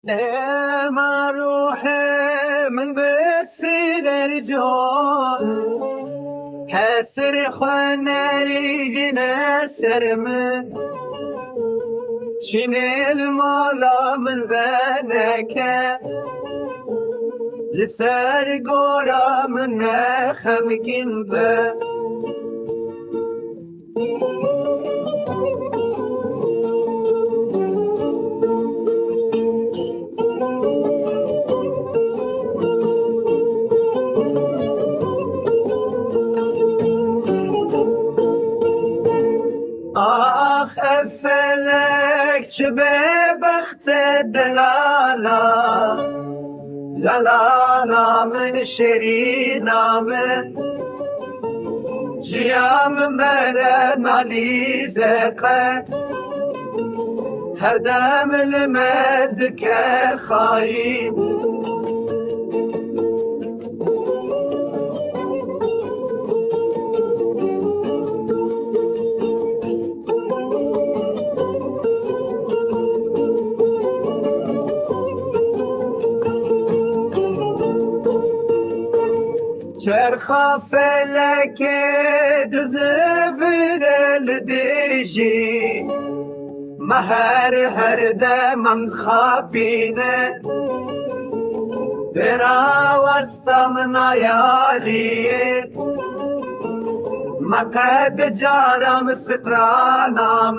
ما روحي من بثير الرجال كسر خناري جنا سرمن شين المالا من بنك لسر قورا من خمكين به آخ افلک چه به بخت دلالا لالا من شیرینم جیام مره نالی زقه هر دم لمد که خواهی چرخ فلک دزفر الدیجی مهر هر دمم خابینه برا وستم نیالی مقد جارم سترانم